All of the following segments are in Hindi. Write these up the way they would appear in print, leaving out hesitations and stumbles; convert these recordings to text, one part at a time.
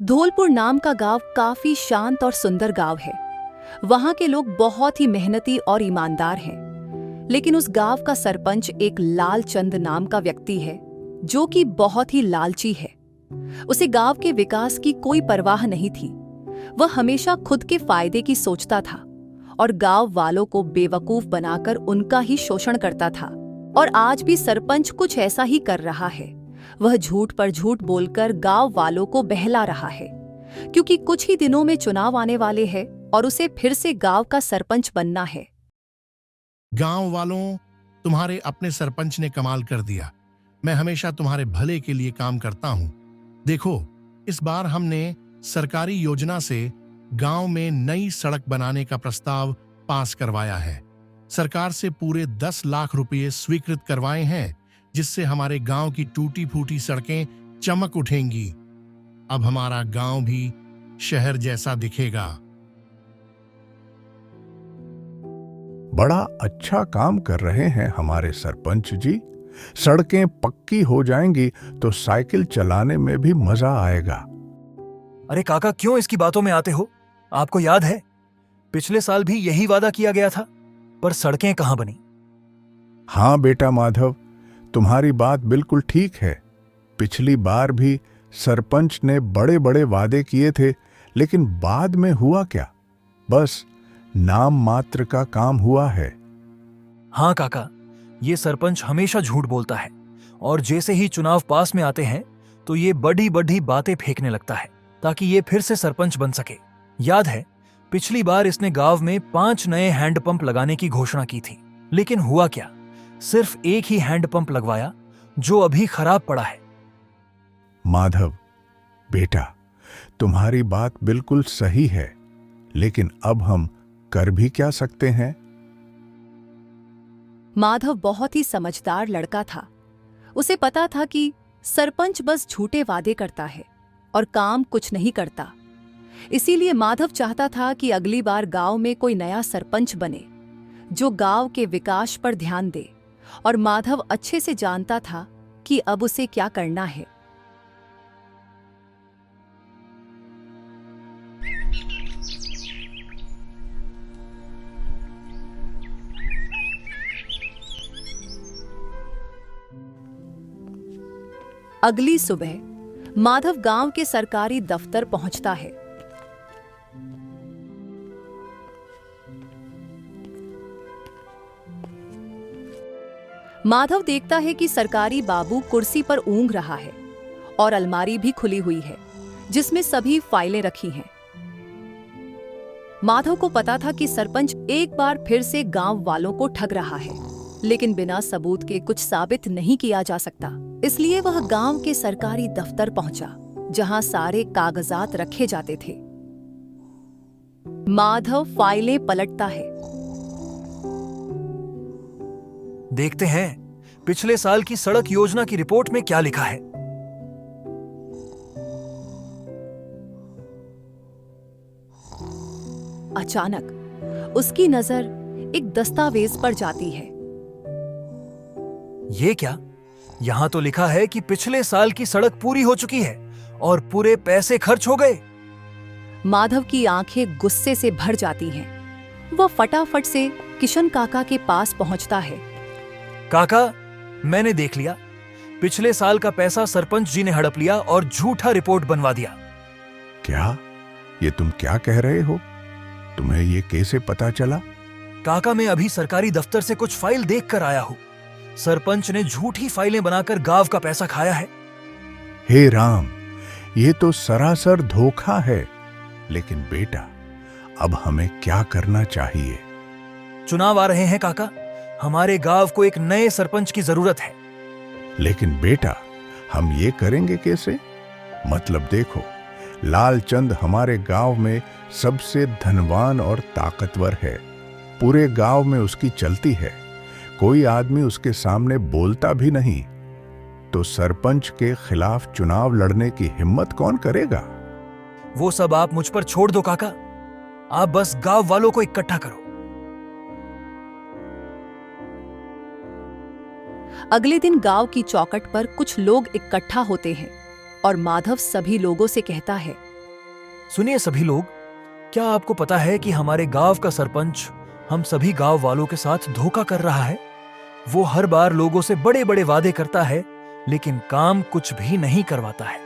धौलपुर नाम का गांव काफी शांत और सुंदर गांव है। वहां के लोग बहुत ही मेहनती और ईमानदार हैं। लेकिन उस गांव का सरपंच एक लालचंद नाम का व्यक्ति है, जो कि बहुत ही लालची है। उसे गांव के विकास की कोई परवाह नहीं थी। वह हमेशा खुद के फायदे की सोचता था और गांव वालों को बेवकूफ बनाकर उनका ही शोषण करता था। और आज भी सरपंच कुछ ऐसा ही कर रहा है। वह झूठ पर झूठ बोलकर गांव वालों को बहला रहा है, क्योंकि कुछ ही दिनों में चुनाव आने वाले हैं और उसे फिर से गांव का सरपंच बनना है। गांव वालों, तुम्हारे अपने सरपंच ने कमाल कर दिया। मैं हमेशा तुम्हारे भले के लिए काम करता हूं। देखो, इस बार हमने सरकारी योजना से गांव में नई सड़क बनाने का प्रस्ताव पास करवाया है। सरकार से पूरे 10 लाख रुपए स्वीकृत करवाए हैं, जिससे हमारे गांव की टूटी फूटी सड़कें चमक उठेंगी। अब हमारा गांव भी शहर जैसा दिखेगा। बड़ा अच्छा काम कर रहे हैं हमारे सरपंच जी। सड़कें पक्की हो जाएंगी तो साइकिल चलाने में भी मजा आएगा। अरे काका, क्यों इसकी बातों में आते हो? आपको याद है, पिछले साल भी यही वादा किया गया था, पर सड़कें कहां बनी? हाँ बेटा माधव, तुम्हारी बात बिल्कुल ठीक है। पिछली बार भी सरपंच ने बड़े बड़े वादे किए थे, लेकिन बाद में हुआ क्या? बस नाम मात्र का काम हुआ है। हाँ काका, ये सरपंच हमेशा झूठ बोलता है और जैसे ही चुनाव पास में आते हैं तो ये बड़ी बड़ी बातें फेंकने लगता है ताकि ये फिर से सरपंच बन सके। याद है, पिछली बार इसने गांव में 5 नए हैंडपंप लगाने की घोषणा की थी, लेकिन हुआ क्या? सिर्फ एक ही हैंडपंप लगवाया, जो अभी खराब पड़ा है। माधव बेटा, तुम्हारी बात बिल्कुल सही है, लेकिन अब हम कर भी क्या सकते हैं? माधव बहुत ही समझदार लड़का था। उसे पता था कि सरपंच बस झूठे वादे करता है और काम कुछ नहीं करता। इसीलिए माधव चाहता था कि अगली बार गांव में कोई नया सरपंच बने, जो गांव के विकास पर ध्यान दे। और माधव अच्छे से जानता था कि अब उसे क्या करना है। अगली सुबह माधव गांव के सरकारी दफ्तर पहुंचता है। माधव देखता है कि सरकारी बाबू कुर्सी पर ऊंघ रहा है और अलमारी भी खुली हुई है, जिसमें सभी फाइलें रखी हैं। माधव को पता था कि सरपंच एक बार फिर से गांव वालों को ठग रहा है, लेकिन बिना सबूत के कुछ साबित नहीं किया जा सकता। इसलिए वह गांव के सरकारी दफ्तर पहुंचा, जहां सारे कागजात रखे जाते थे। माधव फाइलें पलटता है। देखते हैं पिछले साल की सड़क योजना की रिपोर्ट में क्या लिखा है। अचानक उसकी नजर एक दस्तावेज पर जाती है। ये क्या? यहां तो लिखा है कि पिछले साल की सड़क पूरी हो चुकी है और पूरे पैसे खर्च हो गए। माधव की आंखें गुस्से से भर जाती हैं। वह फटाफट से किशन काका के पास पहुंचता है। काका, मैंने देख लिया, पिछले साल का पैसा सरपंच जी ने हड़प लिया और झूठा रिपोर्ट बनवा दिया। क्या? ये तुम क्या कह रहे हो? तुम्हें ये कैसे पता चला? काका, मैं अभी सरकारी दफ्तर से कुछ फाइल देख कर आया हूँ। सरपंच ने झूठी फाइलें बनाकर गांव का पैसा खाया है। हे राम, ये तो सरासर धोखा है। लेकिन बेटा, अब हमें क्या करना चाहिए? चुनाव आ रहे हैं काका, हमारे गांव को एक नए सरपंच की जरूरत है। लेकिन बेटा, हम ये करेंगे कैसे? मतलब देखो, लालचंद हमारे गांव में सबसे धनवान और ताकतवर है। पूरे गांव में उसकी चलती है। कोई आदमी उसके सामने बोलता भी नहीं। तो सरपंच के खिलाफ चुनाव लड़ने की हिम्मत कौन करेगा? वो सब आप मुझ पर छोड़ दो काका, आप बस गांव वालों को इकट्ठा करो। अगले दिन गांव की चौखट पर कुछ लोग इकट्ठा होते हैं और माधव सभी लोगों से कहता है, सुनिए सभी लोग, क्या आपको पता है कि हमारे गांव का सरपंच हम सभी गांव वालों के साथ धोखा कर रहा है? वो हर बार लोगों से बड़े बड़े वादे करता है, लेकिन काम कुछ भी नहीं करवाता है।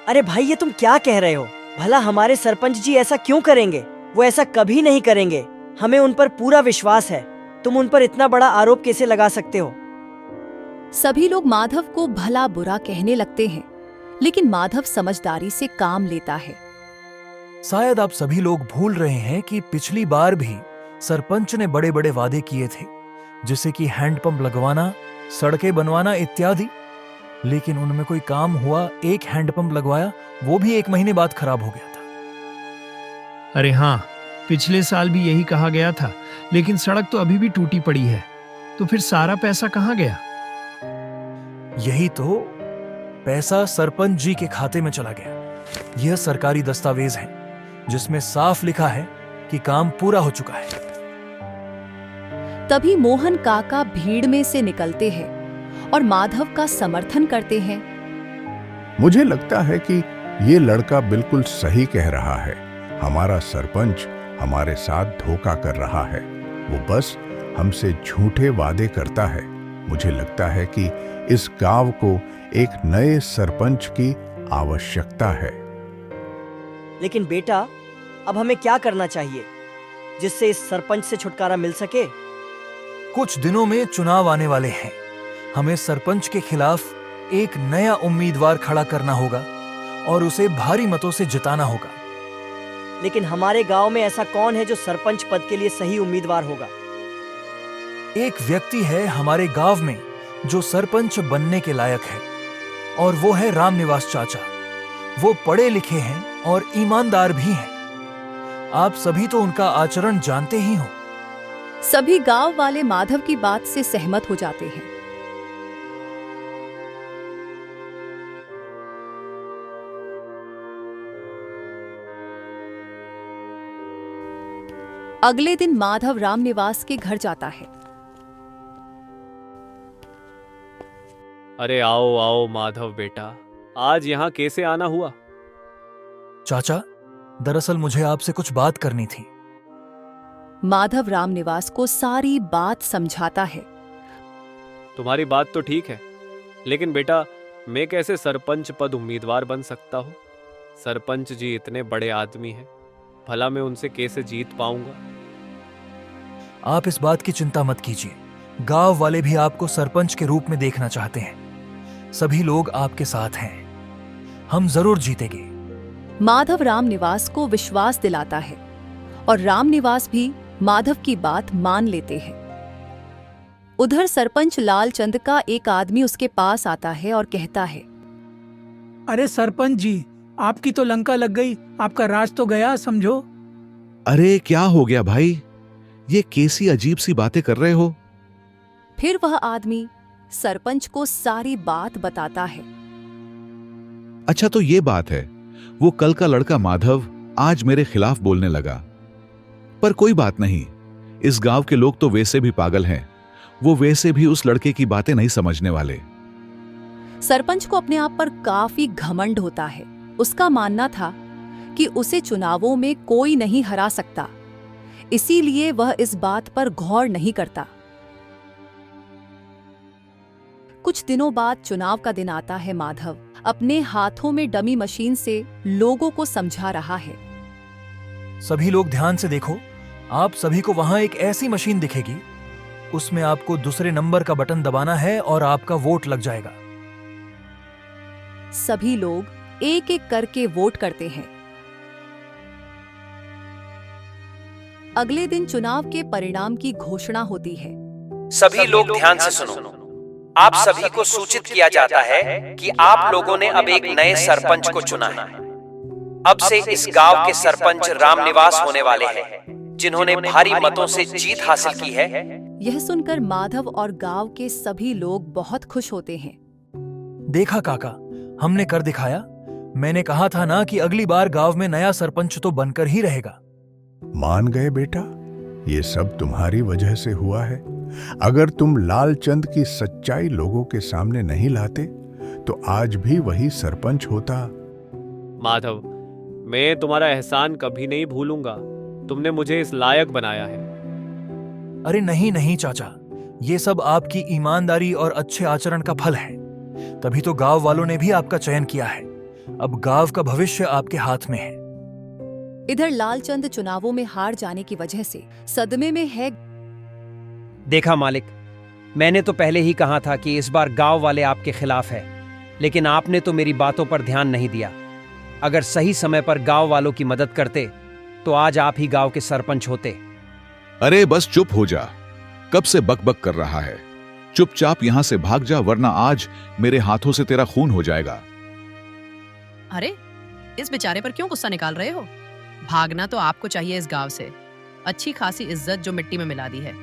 अरे भाई, ये तुम क्या कह रहे हो? भला हमारे सरपंच जी ऐसा क्यों करेंगे? वो ऐसा कभी नहीं करेंगे। हमें उन पर पूरा विश्वास है। तुम उन पर इतना बड़ा आरोप कैसे लगा सकते हो? सभी लोग माधव को भला बुरा कहने लगते हैं, लेकिन माधव समझदारी से काम लेता है। शायद आप सभी लोग भूल रहे हैं कि पिछली बार भी सरपंच ने बड़े बड़े वादे किए थे, जैसे कि हैंडपंप लगवाना, सड़कें बनवाना इत्यादि। लेकिन उनमें कोई काम हुआ? एक हैंडपंप लगवाया, वो भी 1 महीने बाद खराब हो गया था। अरे हाँ, पिछले साल भी यही कहा गया था, लेकिन सड़क तो अभी भी टूटी पड़ी है। तो फिर सारा पैसा कहाँ गया? यही तो, पैसा सरपंच जी के खाते में चला गया। यह सरकारी दस्तावेज है जिसमें साफ लिखा है कि काम पूरा हो चुका है। तभी मोहन काका भीड़ में से निकलते हैं और माधव का समर्थन करते हैं। मुझे लगता है कि ये लड़का बिल्कुल सही कह रहा है। हमारा सरपंच हमारे साथ धोखा कर रहा है। वो बस हमसे झूठे वादे करता है। मुझे लगता है कि इस गांव को एक नए सरपंच की आवश्यकता है। लेकिन बेटा, अब हमें क्या करना चाहिए जिससे इस सरपंच से छुटकारा मिल सके? कुछ दिनों में चुनाव आने वाले हैं। हमें सरपंच के खिलाफ एक नया उम्मीदवार खड़ा करना होगा और उसे भारी मतों से जिताना होगा। लेकिन हमारे गांव में ऐसा कौन है जो सरपंच पद के लिए सही उम्मीदवार होगा? एक व्यक्ति है हमारे गांव में जो सरपंच बनने के लायक है, और वो है रामनिवास चाचा। वो पढ़े लिखे हैं और ईमानदार भी हैं। आप सभी तो उनका आचरण जानते ही हो। सभी गांव वाले माधव की बात से सहमत हो जाते हैं। अगले दिन माधव रामनिवास के घर जाता है। अरे आओ आओ माधव बेटा, आज यहाँ कैसे आना हुआ? चाचा, दरअसल मुझे आपसे कुछ बात करनी थी। माधव रामनिवास को सारी बात समझाता है। तुम्हारी बात तो ठीक है, लेकिन बेटा मैं कैसे सरपंच पद उम्मीदवार बन सकता हूँ? सरपंच जी इतने बड़े आदमी हैं, भला मैं उनसे कैसे जीत पाऊंगा? आप इस बात की चिंता मत कीजिए। गांव वाले भी आपको सरपंच के रूप में देखना चाहते हैं। सभी लोग आपके साथ हैं। हम जरूर जीतेंगे। माधव रामनिवास को विश्वास दिलाता है और रामनिवास भी माधव की बात मान लेते हैं। उधर सरपंच लालचंद का एक आदमी उसके पास आता है और कहता है, अरे सरपंच जी, आपकी तो लंका लग गई। आपका राज तो गया, समझो। अरे क्या हो गया भाई? ये कैसी अजीब सी बातें कर रहे हो? फिर वह आदमी सरपंच को सारी बात बताता है। अच्छा तो ये बात है, वो कल का लड़का माधव आज मेरे खिलाफ बोलने लगा। पर कोई बात नहीं, इस गांव के लोग तो वैसे भी पागल हैं। वो वैसे भी उस लड़के की बातें नहीं समझने वाले। सरपंच को अपने आप पर काफी घमंड होता है। उसका मानना था कि उसे चुनावों में कोई नहीं हरा सकता, इसीलिए वह इस बात पर गौर नहीं करता। कुछ दिनों बाद चुनाव का दिन आता है। माधव अपने हाथों में डमी मशीन से लोगों को समझा रहा है। सभी लोग ध्यान से देखो। आप सभी को वहां एक ऐसी मशीन दिखेगी, उसमें आपको दूसरे नंबर का बटन दबाना है और आपका वोट लग जाएगा। सभी लोग एक एक करके वोट करते हैं। अगले दिन चुनाव के परिणाम की घोषणा होती है। सभी लोग ध्यान से सुनो। आप सभी को सूचित किया जाता है कि आप लोगों ने अब एक नए सरपंच को चुना है। अब से इस गांव के सरपंच रामनिवास होने वाले हैं, जिन्होंने भारी मतों से जीत हासिल की है। यह सुनकर माधव और गांव के सभी लोग बहुत खुश होते हैं। देखा काका, हमने कर दिखाया। मैंने कहा था ना कि अगली बार गांव में नया सरपंच तो बनकर ही रहेगा। मान गए बेटा, ये सब तुम्हारी वजह से हुआ है। अगर तुम लालचंद की सच्चाई लोगों के सामने नहीं लाते तो आज भी वही सरपंच होता। माधव, मैं तुम्हारा एहसान कभी नहीं भूलूंगा। तुमने मुझे इस लायक बनाया है। अरे नहीं नहीं चाचा, ये सब आपकी ईमानदारी और अच्छे आचरण का फल है। तभी तो गांव वालों ने भी आपका चयन किया है। अब गांव का भविष्य आपके हाथ में है। इधर लालचंद चुनावों में हार जाने की वजह से सदमे में है। देखा मालिक, मैंने तो पहले ही कहा था कि इस बार गांव वाले आपके खिलाफ है, लेकिन आपने तो मेरी बातों पर ध्यान नहीं दिया। अगर सही समय पर गांव वालों की मदद करते तो आज आप ही गांव के सरपंच होते। अरे बस चुप हो जा, कब से बकबक कर रहा है। चुपचाप यहां से भाग जा, वरना आज मेरे हाथों से तेरा खून हो जाएगा। अरे इस बेचारे पर क्यों गुस्सा निकाल रहे हो? भागना तो आपको चाहिए इस गांव से। अच्छी खासी इज्जत जो मिट्टी में मिला दी है।